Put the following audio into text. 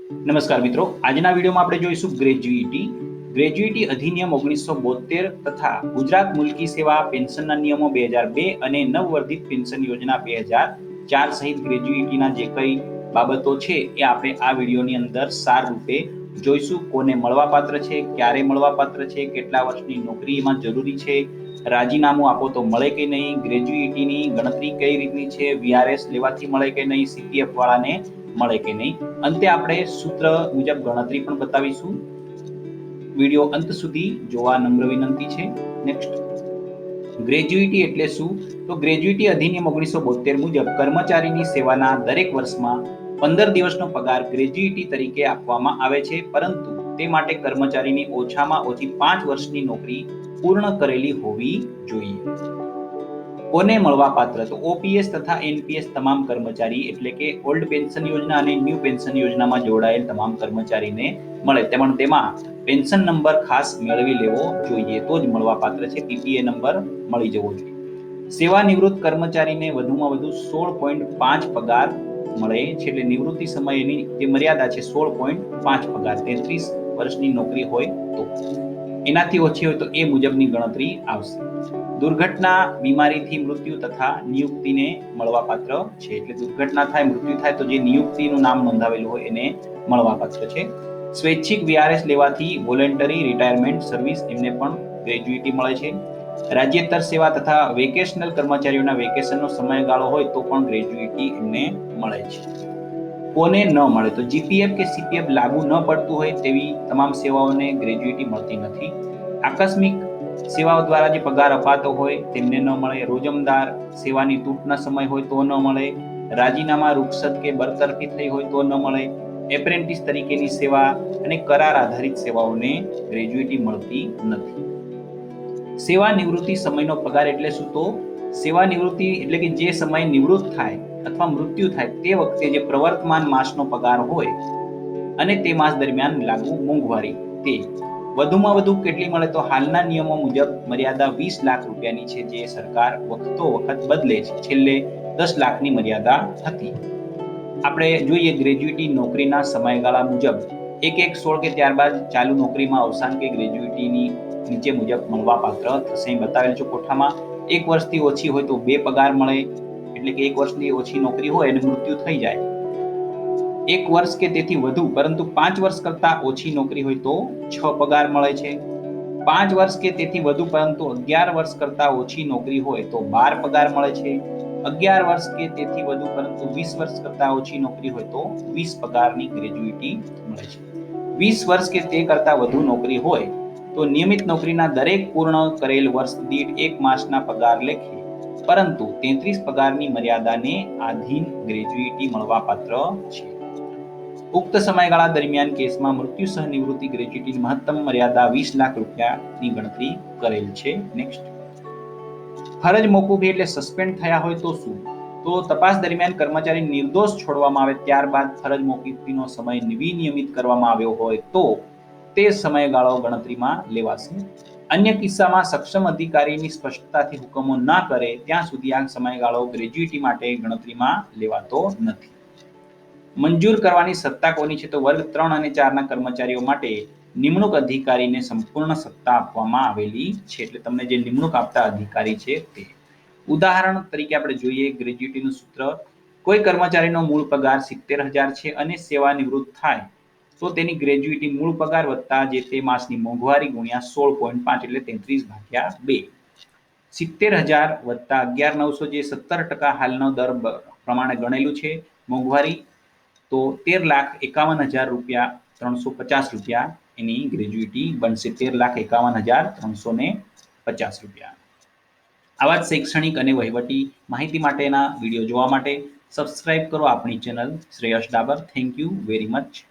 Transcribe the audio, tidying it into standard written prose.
નમસ્કાર મિત્રો, આજના વિડીયોમાં આપણે જોઈશું ગ્રેજ્યુઇટી અધિનિયમ 1972 તથા ગુજરાત મુલકી સેવા પેન્શનના નિયમો 2002 અને નવવર્ધિત પેન્શન યોજના 2004 સહિત ગ્રેજ્યુઇટીના જે કંઈ બાબતો છે એ આપણે આ વિડીયોની અંદર સાર રૂપે જોઈશું. કોને મળવાપાત્ર છે, ક્યારે મળવાપાત્ર છે, કેટલા વર્ષની નોકરી એમાં જરૂરી છે, રાજીનામું આપો તો મળે કે નહીં, ગ્રેજ્યુઇટીની ગણતરી કઈ રીતની છે, વીઆરએસ લેવાથી મળે કે નહીં, સીપીએફ વાળાને મળે કે નહીં. અંતે આપણે સૂત્ર મુજબ ગણતરી પણ બતાવીશું. વિડીયો અંત સુધી જોવા નમ્ર વિનંતી છે. નેક્સ્ટ, ગ્રેજ્યુઇટી એટલે શું? તો ગ્રેજ્યુઇટી અધિનિયમ 1972 મુજબ કર્મચારીની સેવાના દરેક વર્ષમાં 15 દિવસનો પગાર ગ્રેજ્યુઇટી તરીકે આપવામાં આવે છે, પરંતુ તે માટે કર્મચારીની ઓછામાં ઓછી 5 વર્ષની નોકરી પૂર્ણ કરેલી હોવી જોઈએ. કોને મળવાપાત્ર? તો ઓપીએસ તથા એનપીએસ તમામ કર્મચારી, એટલે કે ઓલ્ડ પેન્શન યોજના અને ન્યૂ પેન્શન યોજનામાં જોડાયેલ તમામ કર્મચારીને મળે. તેમાં પેન્શન નંબર ખાસ મેળવી લેવો જોઈએ, તો જ મળવાપાત્ર છે. પીપીએ નંબર મળી જવો જોઈએ. સેવા નિવૃત્ત કર્મચારીને વધુમાં વધુ 16.5 પગાર મળે છે, એટલે નિવૃત્તિ સમયની જે મર્યાદા છે 16.5 પગાર, 33 વર્ષની નોકરી હોય તો. એનાથી ઓછી હોય તો એ મુજબની ગણતરી આવશે. દુર્ઘટના, બીમારીથી મૃત્યુ તથા નિયુક્તિને મળવાપાત્ર છે, એટલે દુર્ઘટના થાય, મૃત્યુ થાય તો જે નિયુક્તિનું નામ નોંધાવેલું હોય એને મળવાપાત્ર છે. સ્વૈચ્છિક વીઆરએસ લેવાથી વોલેન્ટરી રિટાયરમેન્ટ સર્વિસ એમને પણ ગ્રેજ્યુઇટી મળે છે. રાજ્યેતર સેવા તથા વેકેશનલ કર્મચારીઓના વેકેશનનો સમયગાળો હોય તો પણ ગ્રેજ્યુઇટી એમને મળે છે. કોને ન મળે? તો જીપીએફ કે સીપીએફ લાગુ ન પડતું હોય તેવી તમામ સેવાઓને ગ્રેજ્યુઇટી મળતી નથી. આકસ્મિક સેવાઓ દ્વારા જે પગાર અપાતો હોય તેમને ન મળે. રોજમદાર સેવાની તૂટના સમય હોય તો ન મળે. રાજીનામા, રૂખસદ કે બરતરફી થઈ હોય તો ન મળે. એપ્રેન્ટિસ તરીકેની સેવા અને કરાર આધારિત સેવાઓને ગ્રેજ્યુઇટી મળતી નથી. સેવા નિવૃત્તિ સમયનો પગાર એટલે શું? તો સેવા નિવૃત્તિ એટલે કે જે સમય નિવૃત્ત થાય અથવા મૃત્યુ થાય તે વખતે જે પ્રવર્તમાન માસનો પગાર હોય અને તે માસ દરમિયાન લાગુ મોંઘવારી, તે વધુમાં વધુ કેટલી મળે? તો હાલના નિયમો મુજબ મર્યાદા 20 લાખ રૂપિયાની છે, જે સરકાર વખતો વખત બદલે છે. છેલ્લે 10 લાખની મર્યાદા હતી. આપણે જોઈએ ગ્રેજ્યુઇટી નોકરીના સમયગાળા મુજબ 1/1/16 કે ત્યારબાદ ચાલુ નોકરીમાં અવસાન કે ગ્રેજ્યુઇટીની નીચે મુજબ મળવાપાત્ર થશે. બતાવેલ છે કોઠામાં. 1 વર્ષથી ઓછી હોય તો 2 પગાર મળે, એટલે કે 1 વર્ષની ઓછી નોકરી હોય અને મૃત્યુ થઈ જાય. 1 વર્ષ કે તેથી વધુ પરંતુ 5 વર્ષ કરતા ઓછી નોકરી હોય તો 6 પગાર મળે છે. 5 વર્ષ કે તેથી વધુ પરંતુ 11 વર્ષ કરતા ઓછી નોકરી હોય તો 12 પગાર મળે છે. 11 વર્ષ કે તેથી વધુ પરંતુ 20 વર્ષ કરતા ઓછી નોકરી હોય તો 20 પગારની ગ્રેજ્યુઇટી મળે છે. 20 વર્ષ કે તે કરતા વધુ નોકરી હોય તો નિયમિત નોકરીના દરેક પૂર્ણ કરેલ વર્ષ દીઠ 1 માસના પગાર લેખે પરંતુ 33 પગારની મર્યાદાને આધીન ગ્રેજ્યુઇટી મળવાપાત્ર છે. ઉક્ત સમયગાળા દરમિયાન કેસમાં મૃત્યુ સહ નિવૃત્તિ ગ્રેજ્યુઇટીની મહત્તમ મર્યાદા 20 લાખ રૂપિયાની ગણતરી કરેલ છે. નેક્સ્ટ, ફરજ મોકૂફી એટલે સસ્પેન્ડ થયા હોય તો શું? તો તપાસ દરમિયાન કર્મચારી નિર્દોષ છોડવામાં આવે ત્યારબાદ ફરજ મોકૂફીનો સમય વિનિયમિત કરવામાં આવ્યો હોય તો તે સમયગાળો ગણતરીમાં લેવાશે. અન્ય કિસ્સામાં સક્ષમ અધિકારીની સ્પષ્ટતાથી હુકમો ના કરે ત્યાં સુધી આ સમયગાળો ગ્રેજ્યુઇટી માટે ગણતરીમાં લેવાતો નથી. મંજૂર કરવાની સત્તા કોની છે? તો વર્ગ 3 અને 4 ના કર્મચારીઓ માટે નિમણૂક અધિકારીને સંપૂર્ણ સત્તા આપવામાં આવેલી છે, એટલે તમને જે નિમણૂક આપતા અધિકારી છે તે. ઉદાહરણ તરીકે આપણે જોઈએ ગ્રેજ્યુઇટીનું સૂત્ર. કોઈ કર્મચારીનો મૂળ પગાર 70,000 છે અને સેવા નિવૃત્ત થાય તો તેની ગ્રેજ્યુઇટી મૂળ પગાર વત્તા જે તે માસની મોંઘવારી ગુણ્યા 16.5 એટલે 33/2. 70,000 વત્તા 11,900 જે 17% હાલનો દર પ્રમાણે ગણેલું છે મોંઘવારી, તો 13,51,000 રૂપિયા 350 રૂપિયા એની ગ્રેજ્યુઇટી બનશે. 13,51,350 રૂપિયા. આવા જ શૈક્ષણિક અને વહીવટી માહિતી માટેના વિડીયો જોવા માટે સબસ્ક્રાઇબ કરો આપણી channel Shreyas Dabur. Thank you very much.